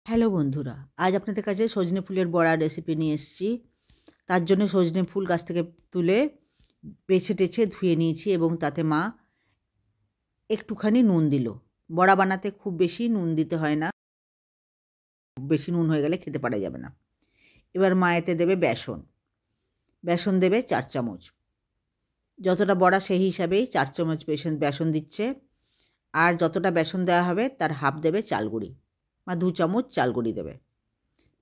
Hello বন্ধুরা, আজ আপনাদের কাছে সজনে ফুলের বড়া রেসিপি নিয়ে এসেছি। তার জন্য সজনে ফুল গাছ থেকে তুলে বেছে টেছে ধুয়ে নিয়েছি এবং তাতে মা একটুখানি নুন দিল। বড়া বানাতে খুব বেশি নুন দিতে হয় না, বেশি নুন হয়ে গেলে খেতে পারা যাবে না। এবার মা এতে দেবে বেসন, বেসন দেবে 4 চামচ। যতটা বড়া সেই হিসাবেই 4 চামচ বেসন দিচ্ছে। আর যতটা বেসন দেওয়া হবে তার হাফ দেবে চাল গুঁড়ি, মা 2 চামচ চাল গুঁড়ি দেবে।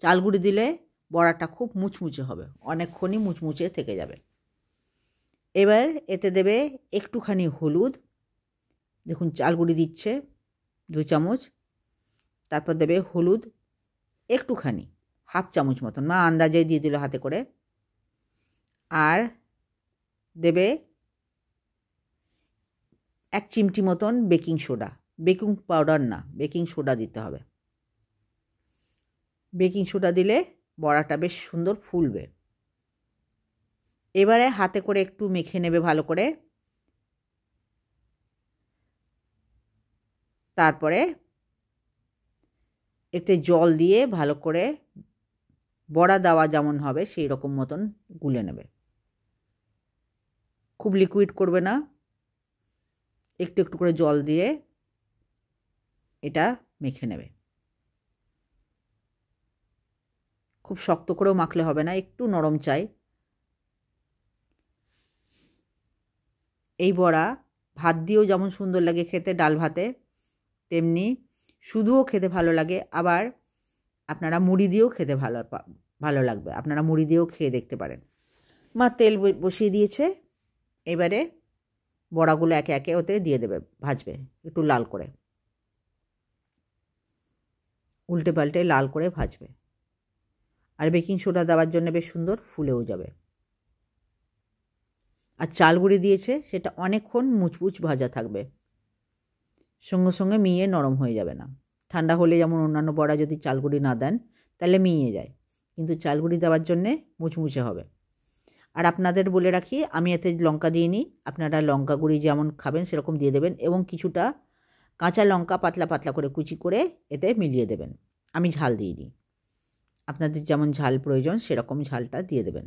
চাল গুঁড়ি দিলে বড়াটা খুব মুচমুচে হবে, অনেকক্ষণই মুচমুচে থেকে যাবে। এবার এতে দেবে একটুখানি হলুদ, দেখুন চাল গুঁড়ি দিচ্ছে 2 চামচ। তারপর দেবে হলুদ একটুখানি, হাফ চামচ মতন, মা আন্দাজে দিয়ে দিল হাতে করে। আর দেবে 1 চিমটি মতন বেকিং সোডা, বেকিং পাউডার না, বেকিং সোডা দিতে হবে। বেকিং সোডা দিলে বড়াটা বেশ সুন্দর ফুলবে। এবারে হাতে করে একটু মেখে নেবে ভালো করে। তারপরে এতে জল দিয়ে ভালো করে বড়া দেওয়া যেমন হবে সেই রকম মতন গুলে নেবে। খুব লিকুইড করবে না, একটু একটু করে জল দিয়ে এটা মেখে নেবে। খুব শক্ত করেও মাখলে হবে না, একটু নরম চাই। এই বড়া ভাত দিয়েও যেমন সুন্দর লাগে খেতে, ডাল ভাতে, তেমনি শুধুও খেতে ভালো লাগে। আবার আপনারা মুড়ি দিয়েও খেতে ভালো লাগবে, আপনারা মুড়ি দিয়েও খেয়ে দেখতে পারেন। মা তেল বসিয়ে দিয়েছে। এবারে বড়াগুলো একে একে ওতে দিয়ে দেবে, ভাজবে একটু লাল করে, উল্টে পাল্টে লাল করে ভাজবে। আর বেকিং সোডা দেওয়ার জন্য বেশ সুন্দর ফুলেও যাবে। আর চাল গুঁড়ি দিয়েছে, সেটা অনেকক্ষণ মুচমুচ ভাজা থাকবে, সঙ্গে সঙ্গে মিয়ে নরম হয়ে যাবে না। ঠান্ডা হলে যেমন অন্যান্য বড়া যদি চাল গুঁড়ি না দেন তাহলে মিয়ে যায়, কিন্তু চাল গুঁড়ি দেওয়ার জন্যে মুচমুচে হবে। আর আপনাদের বলে রাখি, আমি এতে লঙ্কা দিইনি, আপনারা লঙ্কা গুঁড়ি যেমন খাবেন সেরকম দিয়ে দেবেন এবং কিছুটা কাঁচা লঙ্কা পাতলা পাতলা করে কুচি করে এতে মিলিয়ে দেবেন। আমি ঝাল দিইনি, আপনাদের যেমন ঝাল প্রয়োজন সেরকম ঝালটা দিয়ে দেবেন।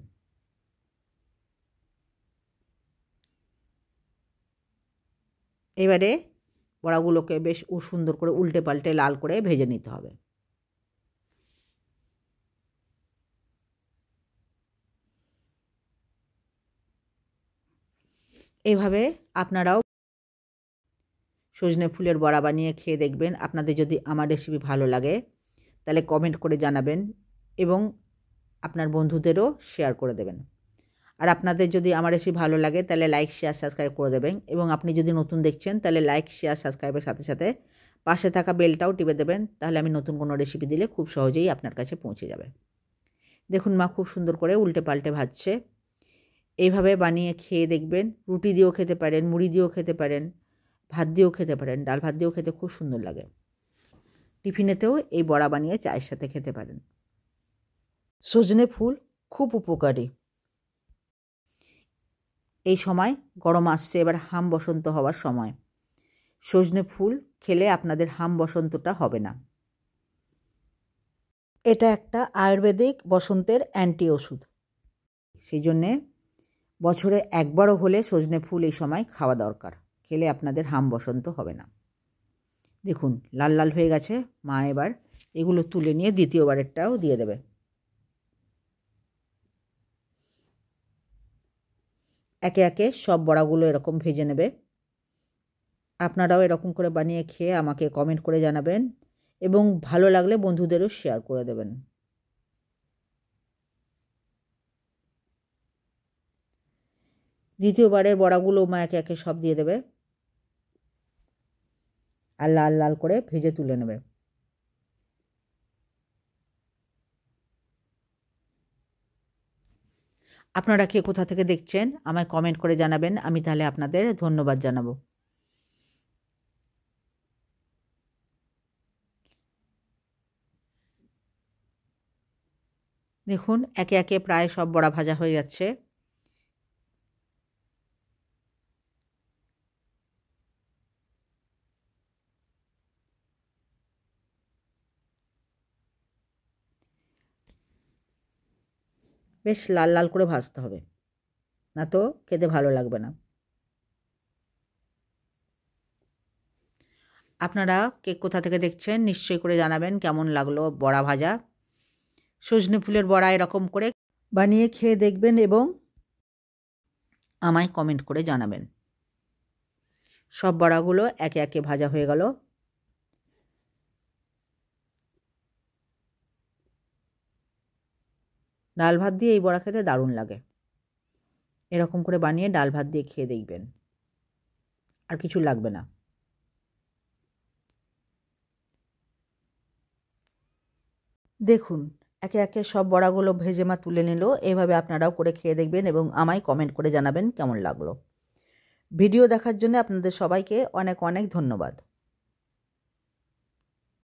এবারে বড়াগুলোকে বেশ সুন্দর করে উল্টে পাল্টে লাল করে ভেজে নিতে হবে। এভাবে আপনারাও সজনে ফুলের বড়া বানিয়ে খেয়ে দেখবেন। আপনাদের যদি আমার রেসিপি ভালো লাগে তাহলে কমেন্ট করে জানাবেন এবং আপনার বন্ধুদেরও শেয়ার করে দেবেন। আর আপনাদের যদি আমার রেসিপি ভালো লাগে তাহলে লাইক শেয়ার সাবস্ক্রাইব করে দেবেন এবং আপনি যদি নতুন দেখছেন তাহলে লাইক শেয়ার সাবস্ক্রাইবের সাথে সাথে পাশে থাকা বেলটাও টিপে দেবেন, তাহলে আমি নতুন কোনো রেসিপি দিলে খুব সহজেই আপনার কাছে পৌঁছে যাবে। দেখুন মা খুব সুন্দর করে উল্টে পাল্টে ভাজছে। এইভাবে বানিয়ে খেয়ে দেখবেন, রুটি দিয়েও খেতে পারেন, মুড়ি দিয়েও খেতে পারেন, ভাত দিয়েও খেতে পারেন, ডাল ভাত দিয়েও খেতে খুব সুন্দর লাগে। টিফিনেতেও এই বড়া বানিয়ে চায়ের সাথে খেতে পারেন। সজনে ফুল খুব উপকারী। এই সময় গরম আসছে, এবার হাম বসন্ত হওয়ার সময়। সজনে ফুল খেলে আপনাদের হাম বসন্তটা হবে না। এটা একটা আয়ুর্বেদিক বসন্তের অ্যান্টি ওষুধ, সেই জন্যে বছরে একবারও হলে সজনে ফুল এই সময় খাওয়া দরকার, খেলে আপনাদের হাম বসন্ত হবে না। দেখুন লাল লাল হয়ে গেছে, মা এবার এগুলো তুলে নিয়ে দ্বিতীয়বারেরটাও দিয়ে দেবে। একে একে সব বড়াগুলো এরকম ভেজে নেবে। আপনারাও এরকম করে বানিয়ে খেয়ে আমাকে কমেন্ট করে জানাবেন এবং ভালো লাগলে বন্ধুদেরও শেয়ার করে দেবেন। দ্বিতীয়বারের বড়াগুলো মা একে একে সব দিয়ে দেবে আর লাল লাল করে ভেজে তুলে নেবে। আপনারা কে কোথা থেকে দেখছেন আমায় কমেন্ট করে জানাবেন, আমি তাহলে আপনাদের ধন্যবাদ জানাবো। দেখুন একে একে প্রায় সব বড়া ভাজা হয়ে যাচ্ছে। বেশ লাল লাল করে ভাজতে হবে, না তো খেতে ভালো লাগবে না। আপনারা কে কোথা থেকে দেখছেন নিশ্চয়ই করে জানাবেন কেমন লাগলো বড়া ভাজা। সজনে ফুলের বড়া এরকম করে বানিয়ে খেয়ে দেখবেন এবং আমায় কমেন্ট করে জানাবেন। সব বড়াগুলো একে একে ভাজা হয়ে গেল। ডাল ভাত দিয়ে এই বড়া খেতে দারুণ লাগে। এরকম করে বানিয়ে ডাল ভাত দিয়ে খেয়ে দেখবেন, আর কিছু লাগবে না। দেখুন একে একে সব বড়াগুলো ভেজে মা তুলে নিল। এইভাবে আপনারাও করে খেয়ে দেখবেন এবং আমায় কমেন্ট করে জানাবেন কেমন লাগলো। ভিডিও দেখার জন্য আপনাদের সবাইকে অনেক অনেক ধন্যবাদ।